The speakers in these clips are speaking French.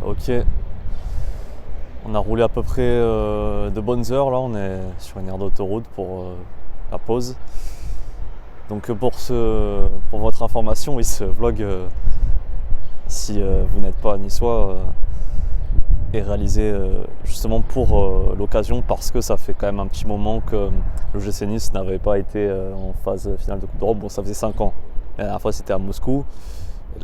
Ok. On a roulé à peu près de bonnes heures là, on est sur une aire d'autoroute pour la pause. Donc pour votre information, oui, ce vlog, si vous n'êtes pas niçois, est réalisé justement pour l'occasion, parce que ça fait quand même un petit moment que le GC Nice n'avait pas été en phase finale de Coupe d'Europe. Bon, ça faisait 5 ans. La dernière fois c'était à Moscou.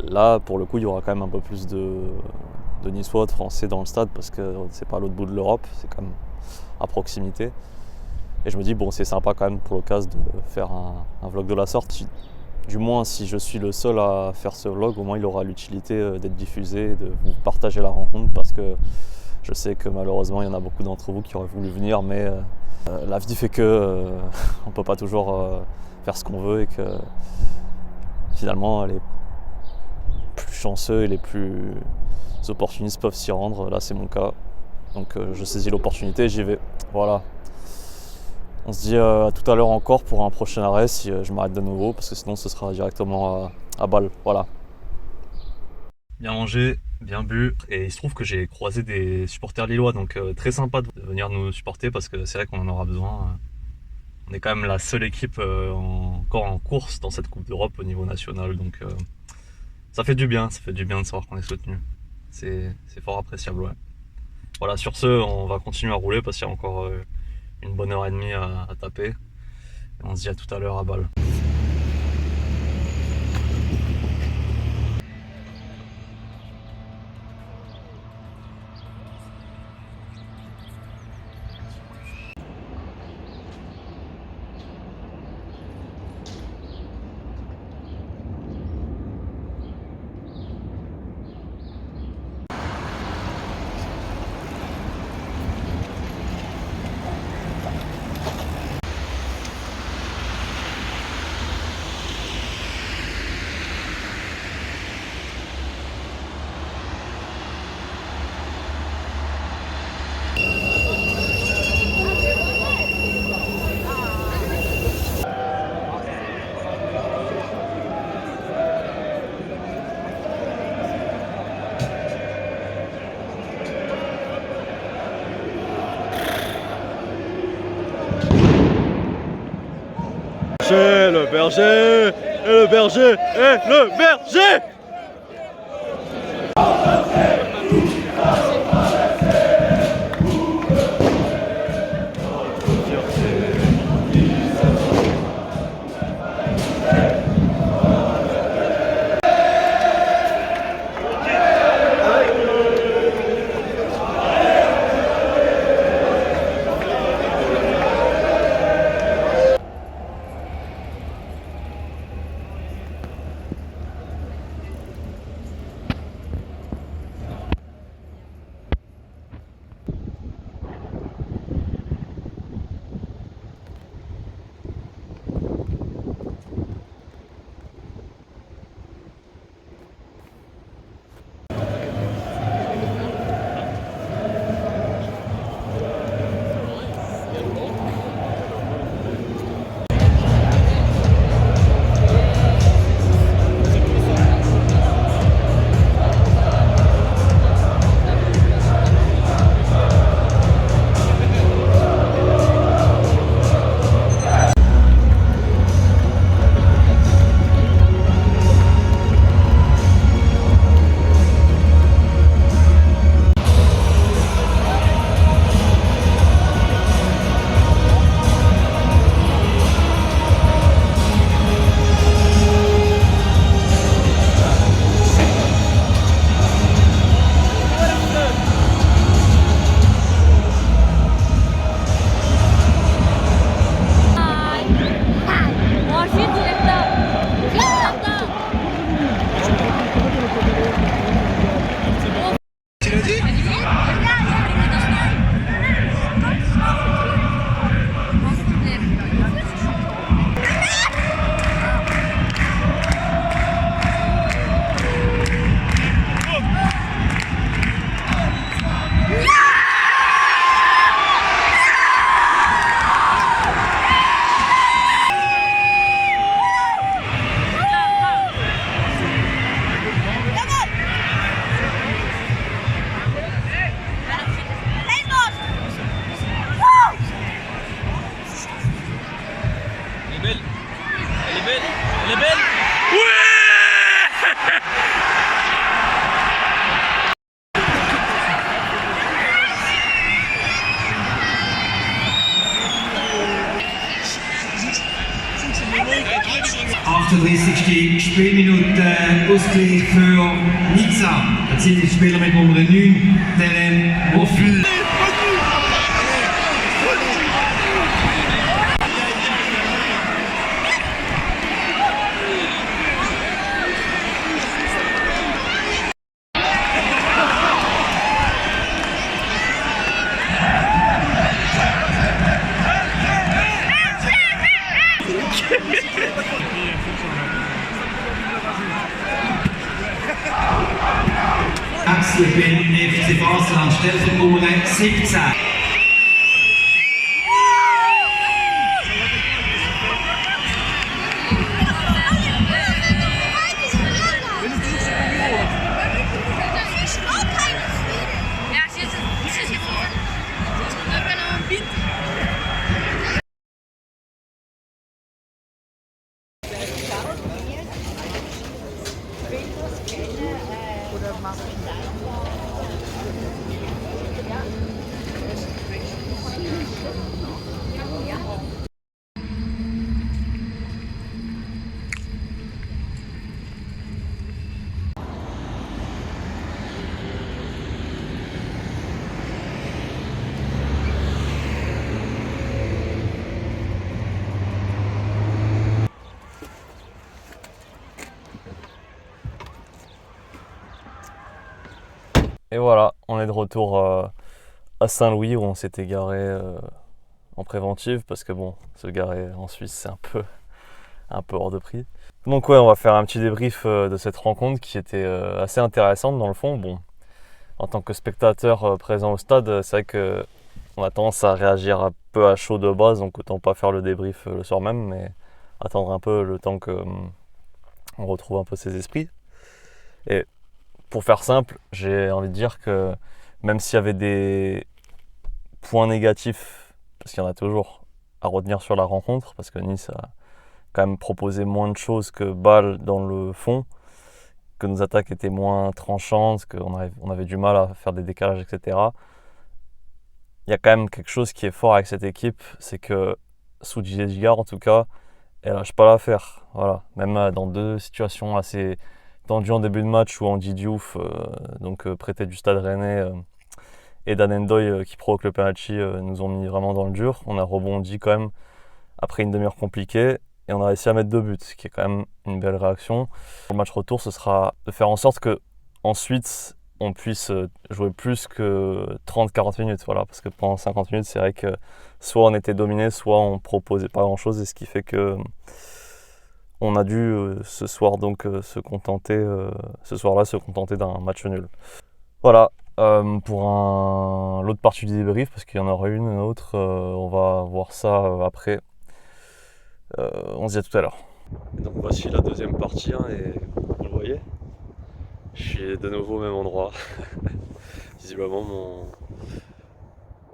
Là, pour le coup, il y aura quand même un peu plus de Niçois, de Français dans le stade, parce que c'est pas à l'autre bout de l'Europe, c'est quand même à proximité. Et je me dis, bon, c'est sympa quand même pour l'occasion de faire un vlog de la sorte. Du moins, si je suis le seul à faire ce vlog, au moins il aura l'utilité d'être diffusé, de vous partager la rencontre, parce que je sais que malheureusement, il y en a beaucoup d'entre vous qui auraient voulu venir, mais la vie fait que on peut pas toujours faire ce qu'on veut, et que finalement, les plus chanceux et les plus opportunistes peuvent s'y rendre. Là, c'est mon cas. Donc je saisis l'opportunité et j'y vais. Voilà. On se dit à tout à l'heure encore pour un prochain arrêt, si je m'arrête de nouveau, parce que sinon ce sera directement à Bâle. Voilà. Bien mangé, bien bu, et il se trouve que j'ai croisé des supporters lillois, donc très sympa de venir nous supporter, parce que c'est vrai qu'on en aura besoin. On est quand même la seule équipe encore en course dans cette Coupe d'Europe au niveau national, donc ça fait du bien de savoir qu'on est soutenu. C'est fort appréciable, ouais. Voilà, sur ce, on va continuer à rouler parce qu'il y a encore une bonne heure et demie à taper. Et on se dit à tout à l'heure à Bâle. Le berger, et le berger, et le berger. Elle est belle. ...38. Spielminute Ausgleich für Nizza. Jetzt sind die Spieler mit Nummer 9, Terem Moffi. Wechsel beim FC Basel an Stelle von Nummer 17. Et voilà, on est de retour à Saint-Louis où on s'était garé en préventive parce que bon, se garer en Suisse c'est un peu hors de prix. Donc ouais, on va faire un petit débrief de cette rencontre qui était assez intéressante dans le fond. Bon, en tant que spectateur présent au stade, c'est vrai que on a tendance à réagir un peu à chaud de base, donc autant pas faire le débrief le soir même, mais attendre un peu le temps que on retrouve un peu ses esprits. Et pour faire simple, j'ai envie de dire que même s'il y avait des points négatifs, parce qu'il y en a toujours à retenir sur la rencontre, parce que Nice a quand même proposé moins de choses que Bâle dans le fond, que nos attaques étaient moins tranchantes, qu'on avait du mal à faire des décalages, etc. Il y a quand même quelque chose qui est fort avec cette équipe, c'est que sous Didier Gigard en tout cas, elle lâche pas l'affaire. Voilà. Même dans deux situations assez tendu en début de match où Andy Diouf, prêté du Stade Rennais, et Dan Ndoye qui provoque le penalty, nous ont mis vraiment dans le dur. On a rebondi quand même après une demi-heure compliquée et on a réussi à mettre 2 buts, ce qui est quand même une belle réaction. Le match retour, ce sera de faire en sorte que ensuite on puisse jouer plus que 30-40 minutes. Voilà, parce que pendant 50 minutes, c'est vrai que soit on était dominé, soit on proposait pas grand-chose, et ce qui fait que on a dû ce soir donc se contenter d'un match nul. Voilà, pour l'autre partie du débrief, parce qu'il y en aura une autre, on va voir ça après. On se dit à tout à l'heure. Donc voici la deuxième partie, et vous le voyez, je suis de nouveau au même endroit. Visiblement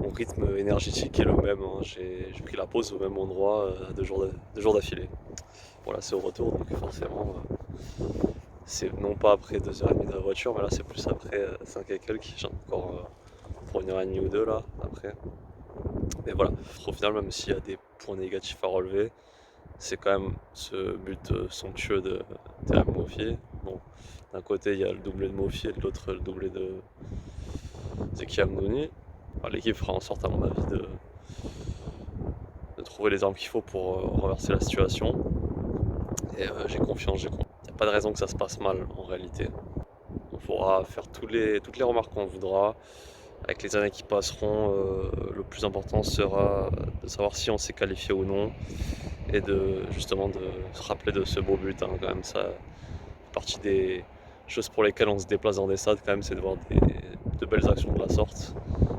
mon rythme énergétique est le même, j'ai pris la pause au même endroit 2 jours d'affilée. Voilà, c'est au retour, donc forcément, c'est non pas après 2h30 de la voiture, mais là c'est plus après 5 et quelques. J'ai encore pour 1h30 ou 2 là, après. Mais voilà, au final, même s'il y a des points négatifs à relever, c'est quand même ce but somptueux de Terem Moffi. Bon, d'un côté, il y a le doublé de Moffi et de l'autre, le doublé de Zeki Amdouni. L'équipe fera en sorte, à mon avis, de trouver les armes qu'il faut pour renverser la situation. Et j'ai confiance, il n'y a pas de raison que ça se passe mal en réalité. On pourra faire toutes les remarques qu'on voudra. Avec les années qui passeront, le plus important sera de savoir si on s'est qualifié ou non. Et justement de se rappeler de ce beau but, quand même. Ça fait partie des choses pour lesquelles on se déplace dans des stades, quand même, c'est de voir de belles actions de la sorte.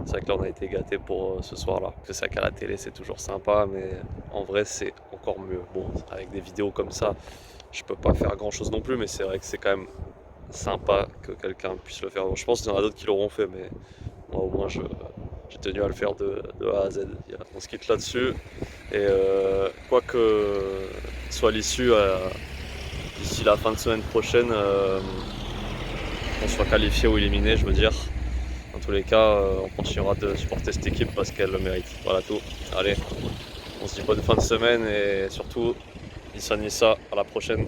C'est vrai que là on a été gâtés pour ce soir-là. C'est vrai qu'à la télé c'est toujours sympa, mais en vrai c'est encore mieux. Bon, avec des vidéos comme ça, je peux pas faire grand-chose non plus, mais c'est vrai que c'est quand même sympa que quelqu'un puisse le faire. Bon, je pense qu'il y en a d'autres qui l'auront fait, mais moi au moins j'ai tenu à le faire de A à Z. On se quitte là-dessus, et quoi que soit l'issue, d'ici la fin de semaine prochaine, qu'on soit qualifié ou éliminé, je veux dire. Dans tous les cas, on continuera de supporter cette équipe parce qu'elle le mérite. Voilà tout. Allez, on se dit bonne fin de semaine et surtout, Nissa Nissa, à la prochaine.